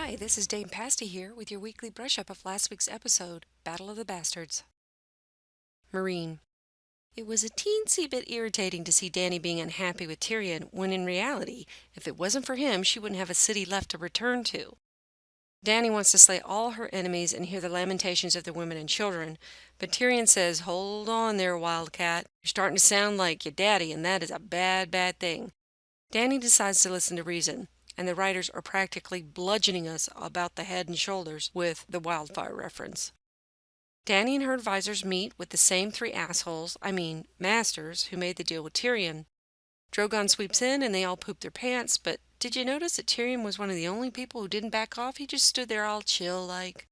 Hi, this is Dame Pasty here with your weekly brush-up of last week's episode, Battle of the Bastards. Meereen. It was a teensy bit irritating to see Dany being unhappy with Tyrion when in reality, if it wasn't for him, she wouldn't have a city left to return to. Dany wants to slay all her enemies and hear the lamentations of the women and children, but Tyrion says, "Hold on there, Wildcat. You're starting to sound like your daddy, and that is a bad, bad thing." Dany decides to listen to reason, and the writers are practically bludgeoning us about the head and shoulders with the wildfire reference. Dany and her advisors meet with the same three assholes, masters, who made the deal with Tyrion. Drogon sweeps in and they all poop their pants, but did you notice that Tyrion was one of the only people who didn't back off? He just stood there all chill like.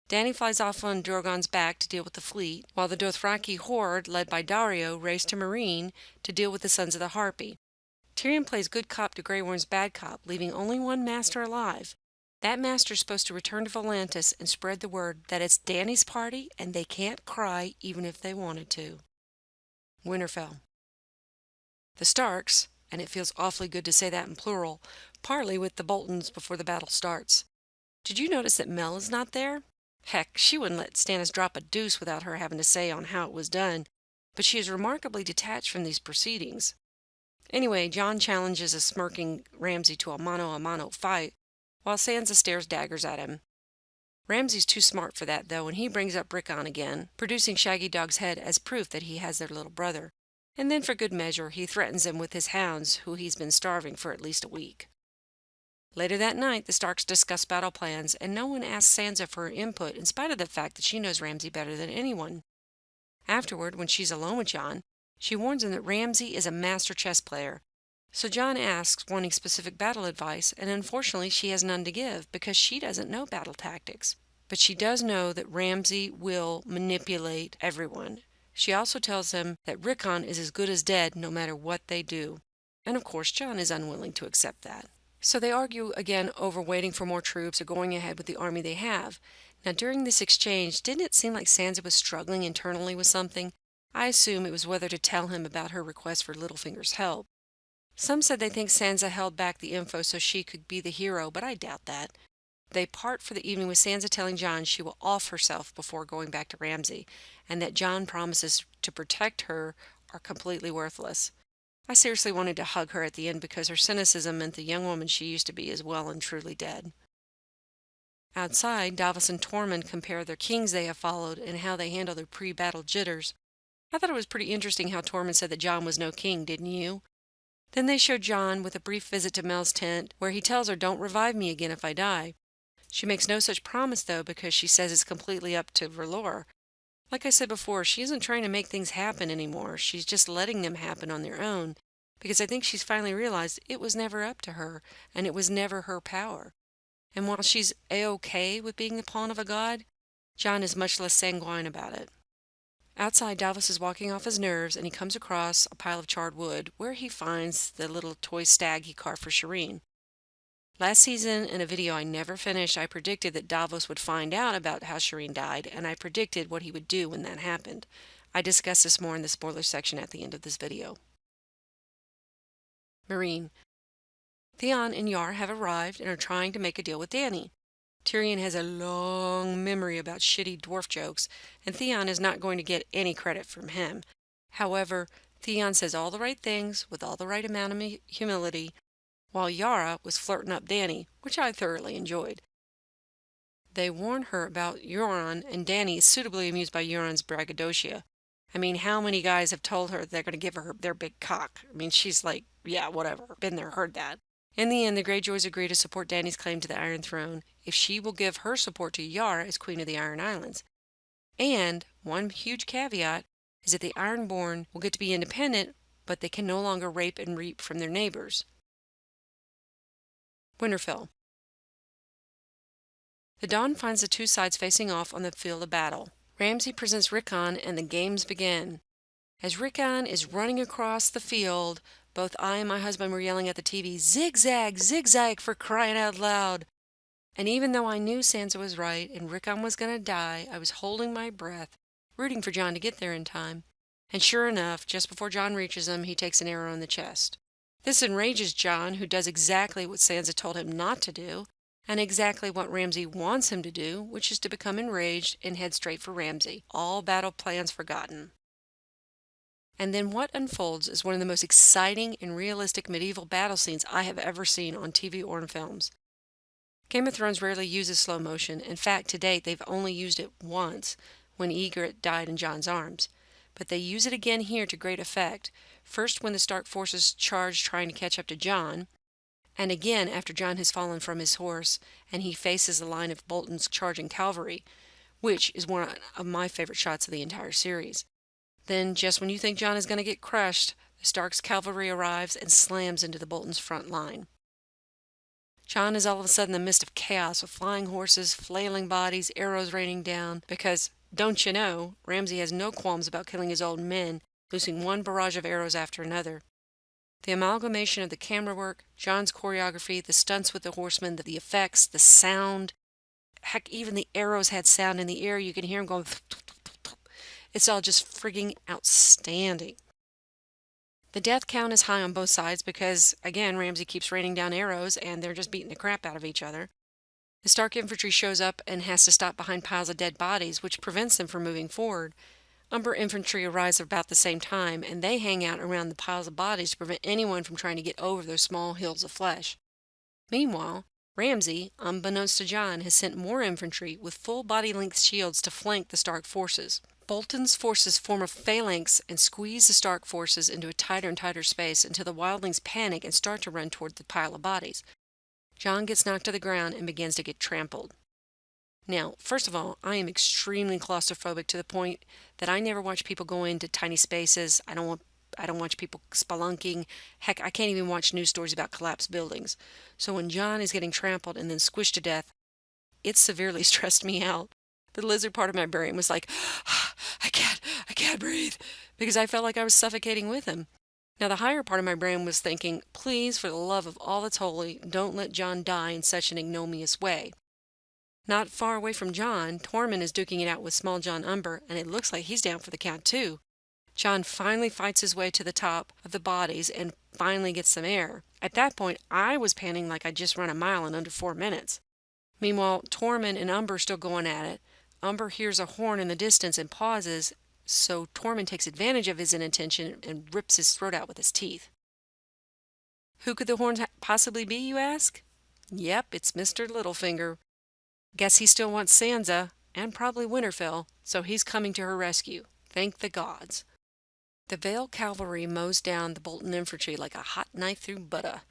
Dany flies off on Drogon's back to deal with the fleet, while the Dothraki horde, led by Daario, race to Meereen to deal with the Sons of the Harpy. Tyrion plays good cop to Grey Worm's bad cop, leaving only one master alive. That master's supposed to return to Volantis and spread the word that it's Dany's party and they can't cry even if they wanted to. Winterfell. The Starks, and it feels awfully good to say that in plural, parley with the Boltons before the battle starts. Did you notice that Mel is not there? Heck, she wouldn't let Stannis drop a deuce without her having to say on how it was done, but she is remarkably detached from these proceedings. Anyway, Jon challenges a smirking Ramsay to a mano-a-mano fight, while Sansa stares daggers at him. Ramsay's too smart for that, though, and he brings up Rickon again, producing Shaggy Dog's head as proof that he has their little brother. And then, for good measure, he threatens him with his hounds, who he's been starving for at least a week. Later that night, the Starks discuss battle plans, and no one asks Sansa for her input, in spite of the fact that she knows Ramsay better than anyone. Afterward, when she's alone with Jon, she warns him that Ramsay is a master chess player. So Jon asks, wanting specific battle advice, and unfortunately she has none to give because she doesn't know battle tactics. But she does know that Ramsay will manipulate everyone. She also tells him that Rickon is as good as dead no matter what they do. And of course Jon is unwilling to accept that. So they argue again over waiting for more troops or going ahead with the army they have. Now during this exchange, didn't it seem like Sansa was struggling internally with something? I assume it was whether to tell him about her request for Littlefinger's help. Some said they think Sansa held back the info so she could be the hero, but I doubt that. They part for the evening with Sansa telling Jon she will off herself before going back to Ramsay, and that Jon promises to protect her are completely worthless. I seriously wanted to hug her at the end because her cynicism meant the young woman she used to be is well and truly dead. Outside, Davos and Tormund compare their kings they have followed and how they handle their pre-battle jitters. I thought it was pretty interesting how Tormund said that Jon was no king, didn't you? Then they show Jon with a brief visit to Mel's tent, where he tells her, "Don't revive me again if I die." She makes no such promise, though, because she says it's completely up to R'hllor. Like I said before, she isn't trying to make things happen anymore. She's just letting them happen on their own, because I think she's finally realized it was never up to her, and it was never her power. And while she's a-okay with being the pawn of a god, Jon is much less sanguine about it. Outside, Davos is walking off his nerves, and he comes across a pile of charred wood, where he finds the little toy stag he carved for Shireen. Last season, in a video I never finished, I predicted that Davos would find out about how Shireen died, and I predicted what he would do when that happened. I discuss this more in the spoiler section at the end of this video. Meereen. Theon and Yar have arrived and are trying to make a deal with Dany. Tyrion has a long memory about shitty dwarf jokes, and Theon is not going to get any credit from him. However, Theon says all the right things with all the right amount of humility, while Yara was flirting up Dany, which I thoroughly enjoyed. They warn her about Euron, and Dany is suitably amused by Euron's braggadocio. How many guys have told her they're going to give her their big cock? She's like, yeah, whatever, been there, heard that. In the end, the Greyjoys agree to support Dany's claim to the Iron Throne if she will give her support to Yara as Queen of the Iron Islands. And one huge caveat is that the Ironborn will get to be independent, but they can no longer rape and reap from their neighbors. Winterfell. The dawn finds the two sides facing off on the field of battle. Ramsay presents Rickon, and the games begin. As Rickon is running across the field, both I and my husband were yelling at the TV, "Zigzag, zigzag, for crying out loud!" And even though I knew Sansa was right and Rickon was going to die, I was holding my breath, rooting for Jon to get there in time. And sure enough, just before Jon reaches him, he takes an arrow in the chest. This enrages Jon, who does exactly what Sansa told him not to do. and exactly what Ramsay wants him to do, which is to become enraged and head straight for Ramsay, all battle plans forgotten. And then what unfolds is one of the most exciting and realistic medieval battle scenes I have ever seen on TV or in films. Game of Thrones rarely uses slow motion. In fact, to date, they've only used it once when Ygritte died in Jon's arms. But they use it again here to great effect. First, when the Stark forces charge trying to catch up to Jon, and again after Jon has fallen from his horse and he faces the line of Bolton's charging cavalry, which is one of my favorite shots of the entire series. Then, just when you think Jon is going to get crushed, the Stark's cavalry arrives and slams into the Bolton's front line. Jon is all of a sudden in the midst of chaos with flying horses, flailing bodies, arrows raining down, because, don't you know, Ramsay has no qualms about killing his old men, loosing one barrage of arrows after another. The amalgamation of the camera work, Jon's choreography, the stunts with the horsemen, the effects, the sound, heck, even the arrows had sound in the air. You can hear them going. It's all just frigging outstanding. The death count is high on both sides because, again, Ramsay keeps raining down arrows and they're just beating the crap out of each other. The Stark infantry shows up and has to stop behind piles of dead bodies, which prevents them from moving forward. Umber infantry arrives about the same time, and they hang out around the piles of bodies to prevent anyone from trying to get over those small hills of flesh. Meanwhile, Ramsay, unbeknownst to Jon, has sent more infantry with full body-length shields to flank the Stark forces. Bolton's forces form a phalanx and squeeze the Stark forces into a tighter and tighter space until the wildlings panic and start to run toward the pile of bodies. Jon gets knocked to the ground and begins to get trampled. Now, first of all, I am extremely claustrophobic to the point that I never watch people go into tiny spaces. I don't watch people spelunking. Heck, I can't even watch news stories about collapsed buildings. So when Jon is getting trampled and then squished to death, it severely stressed me out. The lizard part of my brain was like, I can't breathe, because I felt like I was suffocating with him. Now the higher part of my brain was thinking, please, for the love of all that's holy, don't let Jon die in such an ignominious way. Not far away from Jon, Tormund is duking it out with Small Jon Umber, and it looks like he's down for the count too. Jon finally fights his way to the top of the bodies and finally gets some air. At that point, I was panting like I'd just run a mile in under 4 minutes. Meanwhile, Tormund and Umber are still going at it. Umber hears a horn in the distance and pauses, so Tormund takes advantage of his inattention and rips his throat out with his teeth. Who could the horn possibly be, you ask? Yep, it's Mr. Littlefinger. Guess he still wants Sansa, and probably Winterfell, so he's coming to her rescue. Thank the gods. The Vale cavalry mows down the Bolton infantry like a hot knife through butter.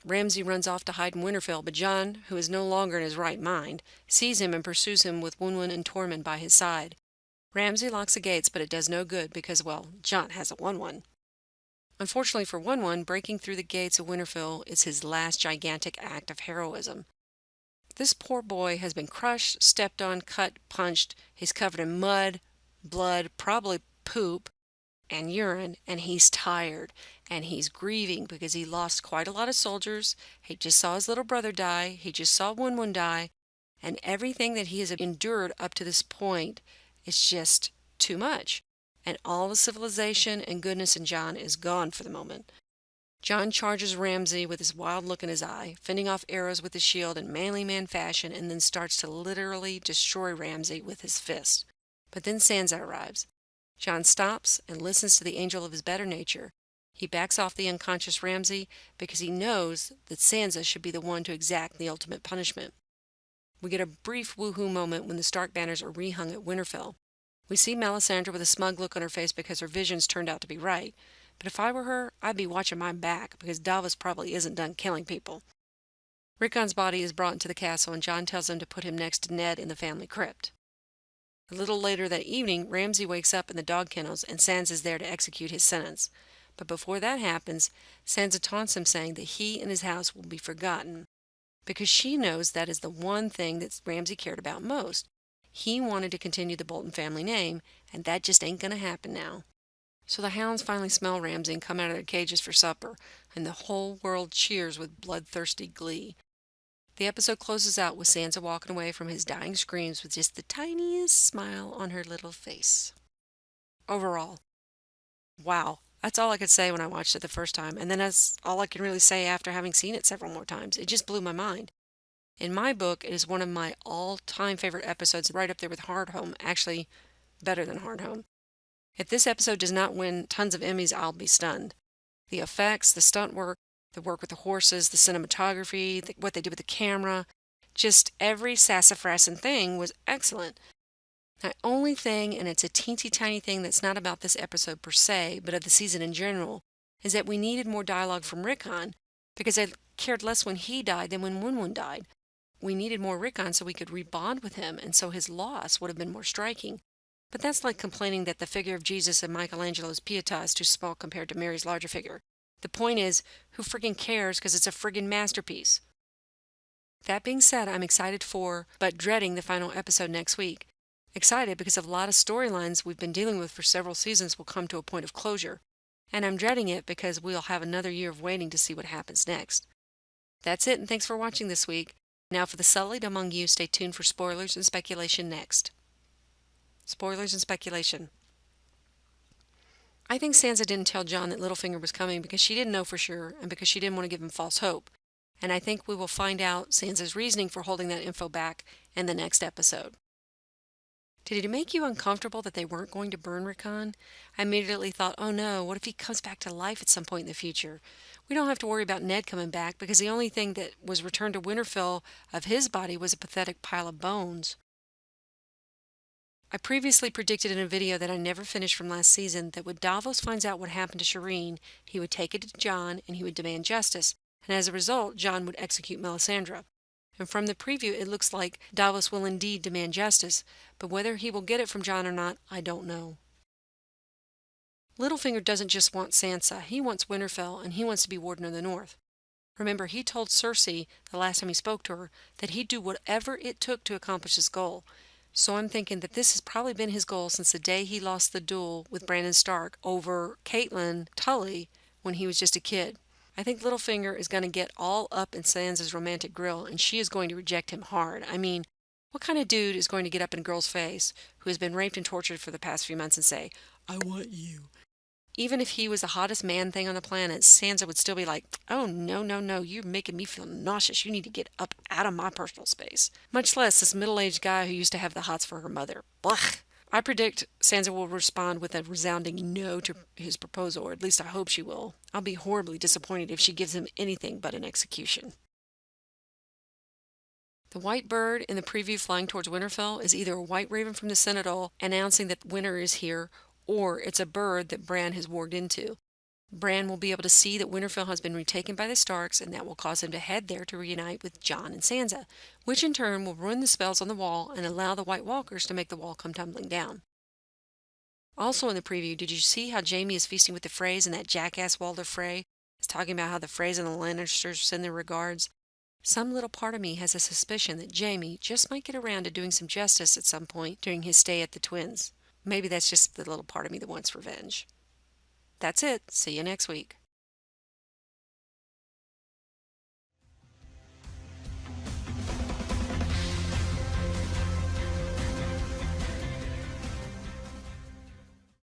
Ramsay runs off to hide in Winterfell, but Jon, who is no longer in his right mind, sees him and pursues him with Wenwyn and Tormund by his side. Ramsay locks the gates, but it does no good because, well, Jon has a 1-1. Unfortunately for Wenwyn, breaking through the gates of Winterfell is his last gigantic act of heroism. This poor boy has been crushed, stepped on, cut, punched. He's covered in mud, blood, probably poop, and urine, and he's tired, and he's grieving because he lost quite a lot of soldiers. He just saw his little brother die. He just saw Wenwyn die, and everything that he has endured up to this point is just too much. And all the civilization and goodness in Jon is gone for the moment. Jon charges Ramsay with his wild look in his eye, fending off arrows with his shield in manly man fashion, and then starts to literally destroy Ramsay with his fist. But then Sansa arrives. Jon stops and listens to the angel of his better nature. He backs off the unconscious Ramsay because he knows that Sansa should be the one to exact the ultimate punishment. We get a brief woohoo moment when the Stark banners are rehung at Winterfell. We see Melisandre with a smug look on her face because her visions turned out to be right. But if I were her, I'd be watching my back because Davos probably isn't done killing people. Rickon's body is brought into the castle and Jon tells him to put him next to Ned in the family crypt. A little later that evening, Ramsay wakes up in the dog kennels and Sansa is there to execute his sentence. But before that happens, Sansa taunts him saying that he and his house will be forgotten because she knows that is the one thing that Ramsay cared about most. He wanted to continue the Bolton family name, and that just ain't going to happen now. So the hounds finally smell Ramsay and come out of their cages for supper, and the whole world cheers with bloodthirsty glee. The episode closes out with Sansa walking away from his dying screams with just the tiniest smile on her little face. Overall, wow, that's all I could say when I watched it the first time, and then that's all I can really say after having seen it several more times. It just blew my mind. In my book, it is one of my all-time favorite episodes, right up there with Hardhome, actually better than Hardhome. If this episode does not win tons of Emmys, I'll be stunned. The effects, the stunt work, the work with the horses, the cinematography, what they did with the camera, just every sassafras thing was excellent. The only thing, and it's a teensy tiny thing that's not about this episode per se, but of the season in general, is that we needed more dialogue from Rickon, because I cared less when he died than when Wun died. We needed more Rickon so we could rebond with him, and so his loss would have been more striking. But that's like complaining that the figure of Jesus in Michelangelo's Pietà is too small compared to Mary's larger figure. The point is, who friggin' cares, because it's a friggin' masterpiece. That being said, I'm excited for, but dreading the final episode next week. Excited because a lot of storylines we've been dealing with for several seasons will come to a point of closure. And I'm dreading it because we'll have another year of waiting to see what happens next. That's it, and thanks for watching this week. Now for the sullied among you, stay tuned for spoilers and speculation next. Spoilers and speculation. I think Sansa didn't tell Jon that Littlefinger was coming because she didn't know for sure and because she didn't want to give him false hope. And I think we will find out Sansa's reasoning for holding that info back in the next episode. Did it make you uncomfortable that they weren't going to burn Rickon? I immediately thought, oh no, what if he comes back to life at some point in the future? We don't have to worry about Ned coming back because the only thing that was returned to Winterfell of his body was a pathetic pile of bones. I previously predicted in a video that I never finished from last season that when Davos finds out what happened to Shireen, he would take it to Jon and he would demand justice, and as a result, Jon would execute Melisandre. And from the preview, it looks like Davos will indeed demand justice, but whether he will get it from Jon or not, I don't know. Littlefinger doesn't just want Sansa, he wants Winterfell, and he wants to be Warden of the North. Remember, he told Cersei, the last time he spoke to her, that he'd do whatever it took to accomplish his goal. So I'm thinking that this has probably been his goal since the day he lost the duel with Brandon Stark over Catelyn Tully when he was just a kid. I think Littlefinger is going to get all up in Sansa's romantic grill, and she is going to reject him hard. I mean, what kind of dude is going to get up in a girl's face who has been raped and tortured for the past few months and say, I want you? Even if he was the hottest man thing on the planet, Sansa would still be like, oh, no, no, no, you're making me feel nauseous. You need to get up out of my personal space. Much less this middle-aged guy who used to have the hots for her mother. Blech! I predict Sansa will respond with a resounding no to his proposal, or at least I hope she will. I'll be horribly disappointed if she gives him anything but an execution. The white bird in the preview flying towards Winterfell is either a white raven from the Citadel announcing that winter is here, or it's a bird that Bran has warged into. Bran will be able to see that Winterfell has been retaken by the Starks, and that will cause him to head there to reunite with Jon and Sansa, which in turn will ruin the spells on the wall and allow the White Walkers to make the wall come tumbling down. Also in the preview, did you see how Jaime is feasting with the Freys and that jackass Walder Frey is talking about how the Freys and the Lannisters send their regards? Some little part of me has a suspicion that Jaime just might get around to doing some justice at some point during his stay at the Twins. Maybe that's just the little part of me that wants revenge. That's it. See you next week.